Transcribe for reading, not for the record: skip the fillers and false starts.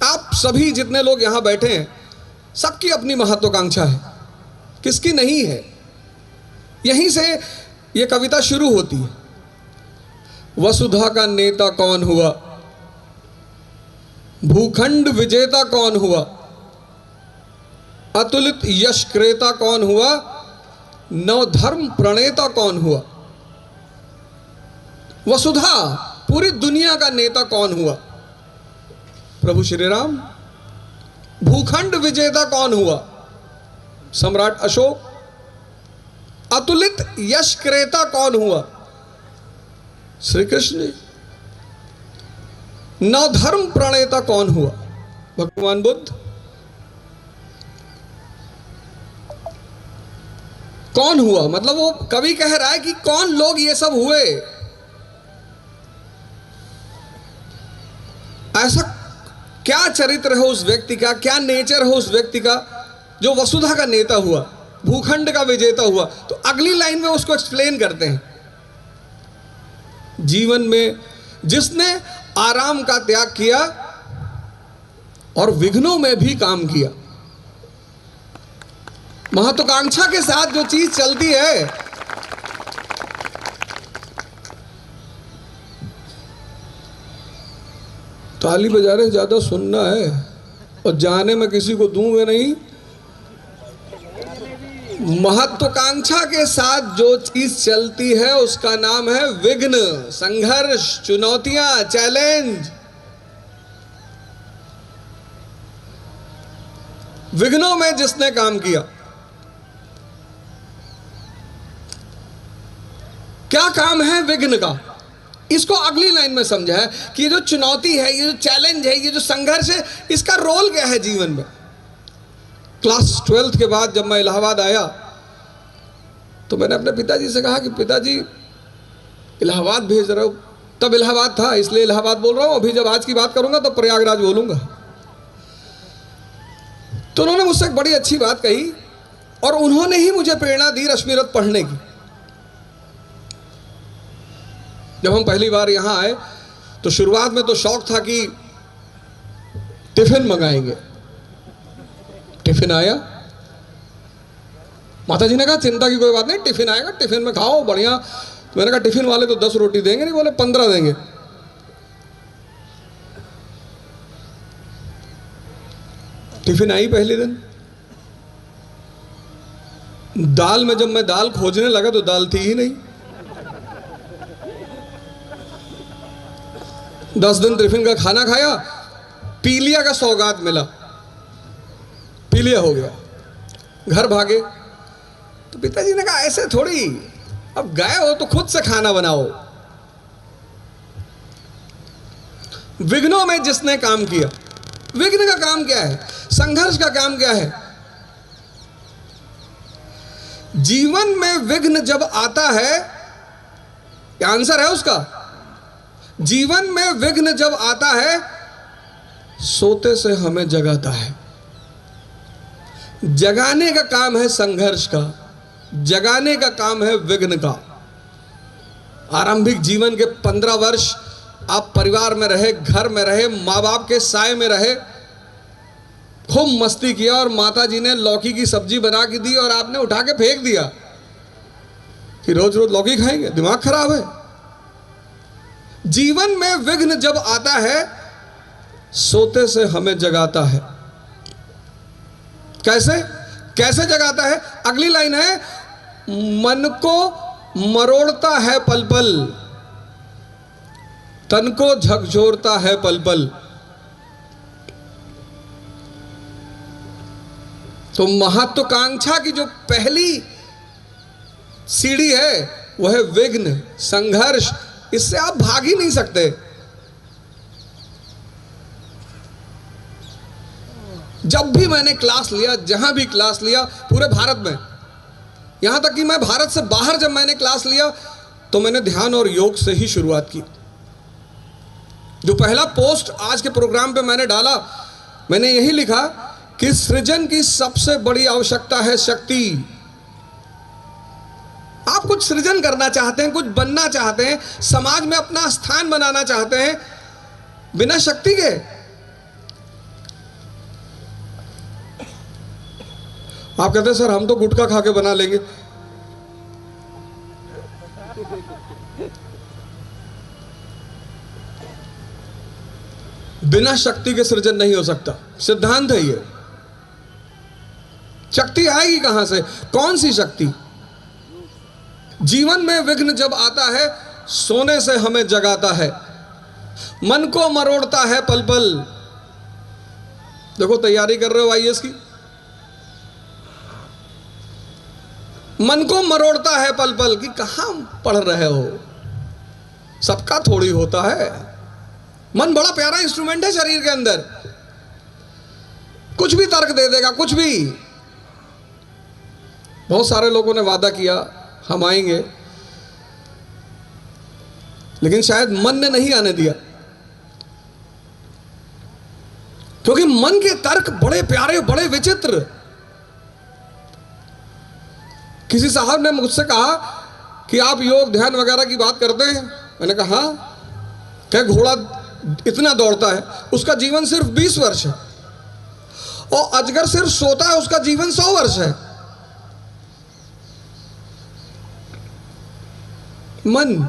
आप सभी जितने लोग यहां बैठे हैं, सबकी अपनी महत्वाकांक्षा है, किसकी नहीं है। यहीं से यह कविता शुरू होती है। वसुधा का नेता कौन हुआ, भूखंड विजेता कौन हुआ, अतुलित यश क्रेता कौन हुआ, नवधर्म प्रणेता कौन हुआ। वसुधा, पूरी दुनिया का नेता कौन हुआ, प्रभु श्री राम। भूखंड विजेता कौन हुआ, सम्राट अशोक। अतुलित यश क्रेता कौन हुआ, श्री कृष्ण। नवधर्म प्रणेता कौन हुआ, भगवान बुद्ध। कौन हुआ मतलब वो कवि कह रहा है कि कौन लोग ये सब हुए। ऐसा क्या चरित्र है उस व्यक्ति का, क्या नेचर है उस व्यक्ति का जो वसुधा का नेता हुआ, भूखंड का विजेता हुआ। तो अगली लाइन में उसको एक्सप्लेन करते हैं। जीवन में जिसने आराम का त्याग किया और विघ्नों में भी काम किया। महत्वाकांक्षा के साथ जो चीज चलती है, ताली बजा रहे ज्यादा सुनना है और जाने में किसी को दूंगे नहीं। महत्वाकांक्षा के साथ जो चीज चलती है उसका नाम है विघ्न, संघर्ष, चुनौतियां, चैलेंज। विघ्नों में जिसने काम किया, क्या काम है विघ्न का, इसको अगली लाइन में समझा है कि ये जो चुनौती है, ये जो चैलेंज है, ये जो संघर्ष है, इसका रोल क्या है जीवन में। क्लास 12th के बाद जब मैं इलाहाबाद आया तो मैंने अपने पिताजी से कहा कि पिताजी इलाहाबाद भेज रहा हूं। तब इलाहाबाद था इसलिए इलाहाबाद बोल रहा हूं, अभी जब आज की बात करूंगा तो प्रयागराज बोलूंगा। तो उन्होंने मुझसे एक बड़ी अच्छी बात कही और उन्होंने ही मुझे प्रेरणा दी रश्मिरथ पढ़ने की। जब हम पहली बार यहां आए तो शुरुआत में तो शौक था कि टिफिन मंगाएंगे। टिफिन आया, माताजी ने कहा चिंता की कोई बात नहीं, टिफिन आएगा, टिफिन में खाओ बढ़िया। तो मैंने कहा टिफिन वाले तो 10 रोटी देंगे नहीं, बोले 15 देंगे। टिफिन आई पहले दिन। दाल में जब मैं दाल खोजने लगा तो दाल थी ही नहीं। 10 दिन टिफिन का खाना खाया, पीलिया का सौगात मिला, पीलिया हो गया, घर भागे। तो पिताजी ने कहा ऐसे थोड़ी, अब गए हो तो खुद से खाना बनाओ। विघ्नों में जिसने काम किया, विघ्न का काम क्या है, संघर्ष का काम क्या है। जीवन में विघ्न जब आता है, क्या आंसर है उसका। जीवन में विघ्न जब आता है, सोते से हमें जगाता है। जगाने का काम है संघर्ष का, जगाने का काम है विघ्न का। आरंभिक जीवन के 15 वर्ष आप परिवार में रहे, घर में रहे, माँ बाप के साए में रहे, खूब मस्ती किया और माता जी ने लौकी की सब्जी बना के दी और आपने उठा के फेंक दिया कि रोज रोज लौकी खाएंगे, दिमाग खराब है। जीवन में विघ्न जब आता है, सोते से हमें जगाता है। कैसे कैसे जगाता है, अगली लाइन है, मन को मरोड़ता है पल पल, तन को झकझोरता है पल पल। तो महत्वाकांक्षा की जो पहली सीढ़ी है वह है विघ्न, संघर्ष। इससे आप भाग ही नहीं सकते। जब भी मैंने क्लास लिया, जहां भी क्लास लिया पूरे भारत में, यहां तक कि मैं भारत से बाहर जब मैंने क्लास लिया तो मैंने ध्यान और योग से ही शुरुआत की। जो पहला पोस्ट आज के प्रोग्राम पे मैंने डाला, मैंने यही लिखा कि सृजन की सबसे बड़ी आवश्यकता है शक्ति। आप कुछ सृजन करना चाहते हैं, कुछ बनना चाहते हैं, समाज में अपना स्थान बनाना चाहते हैं, बिना शक्ति के आप कहते हैं सर हम तो गुटखा खा के बना लेंगे। बिना शक्ति के सृजन नहीं हो सकता, सिद्धांत है ये। शक्ति आएगी कहां से? कौन सी शक्ति? जीवन में विघ्न जब आता है, सोने से हमें जगाता है, मन को मरोड़ता है पल पल। देखो तैयारी कर रहे हो आईएएस की, मन को मरोड़ता है पल पल कि कहां पढ़ रहे हो, सबका थोड़ी होता है। मन बड़ा प्यारा इंस्ट्रूमेंट है शरीर के अंदर, कुछ भी तर्क दे देगा, कुछ भी। बहुत सारे लोगों ने वादा किया हम आएंगे, लेकिन शायद मन ने नहीं आने दिया, क्योंकि मन के तर्क बड़े प्यारे, बड़े विचित्र। किसी साहब ने मुझसे कहा कि आप योग ध्यान वगैरह की बात करते हैं। मैंने कहा क्या घोड़ा इतना दौड़ता है, उसका जीवन सिर्फ 20 वर्ष है, और अजगर सिर्फ सोता है, उसका जीवन 100 वर्ष है। मन